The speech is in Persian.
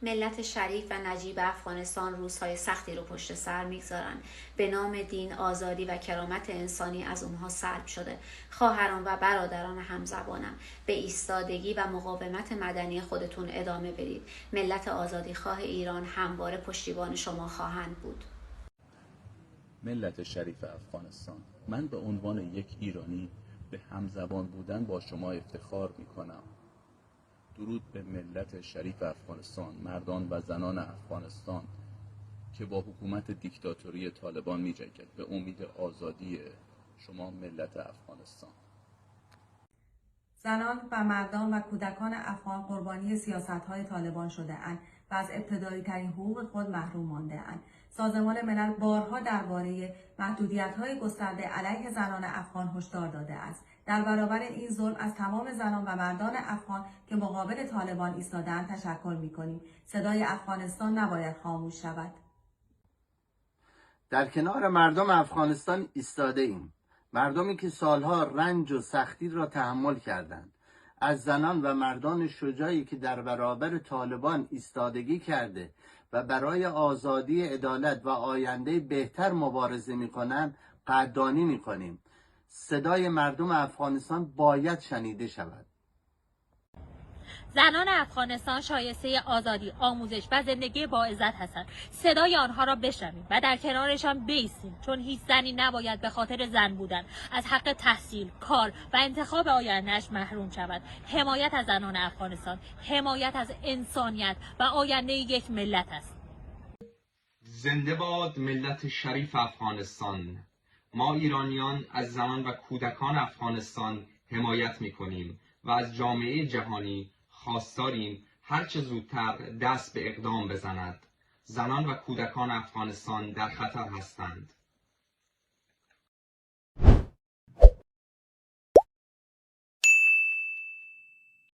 ملت شریف و نجیب افغانستان روزهای سختی رو پشت سر میگذارن. به نام دین آزادی و کرامت انسانی از اونها سلب شده. خواهران و برادران همزبانم، به ایستادگی و مقاومت مدنی خودتون ادامه بدید. ملت آزادیخواه ایران همواره پشتیبان شما خواهند بود. ملت شریف افغانستان، من به عنوان یک ایرانی به همزبان بودن با شما افتخار میکنم. درود به ملت شریف افغانستان، مردان و زنان افغانستان که با حکومت دیکتاتوری طالبان می‌جنگد. به امید آزادی شما ملت افغانستان. زنان و مردان و کودکان افغان قربانی سیاست‌های طالبان شده‌اند و از ابتدایی ترین حقوق خود محروم مانده‌اند. سازمان ملل بارها درباره محدودیت‌های گسترده علیه زنان افغان هشدار داده است. در برابر این ظلم از تمام زنان و مردان افغان که مقابل طالبان ایستاده‌اند تشکر می‌کنیم. صدای افغانستان نباید خاموش شود. در کنار مردم افغانستان ایستاده ایم. مردمی که سالها رنج و سختی را تحمل کردند. از زنان و مردان شجاعی که در برابر طالبان ایستادگی کرده و برای آزادی، عدالت و آینده بهتر مبارزه می‌کنند قدردانی می‌کنیم. صدای مردم افغانستان باید شنیده شود. زنان افغانستان شایسته آزادی، آموزش و زندگی با عزت هستند. صدای آنها را بشنویم و در کنارشان بایستیم، چون هیچ زنی نباید به خاطر زن بودن از حق تحصیل، کار و انتخاب آینده‌اش محروم شود. حمایت از زنان افغانستان، حمایت از انسانیت و آینده یک ملت است. زنده باد ملت شریف افغانستان. ما ایرانیان از زنان و کودکان افغانستان حمایت می‌کنیم و از جامعه جهانی خواستاریم هرچه زودتر دست به اقدام بزند. زنان و کودکان افغانستان در خطر هستند.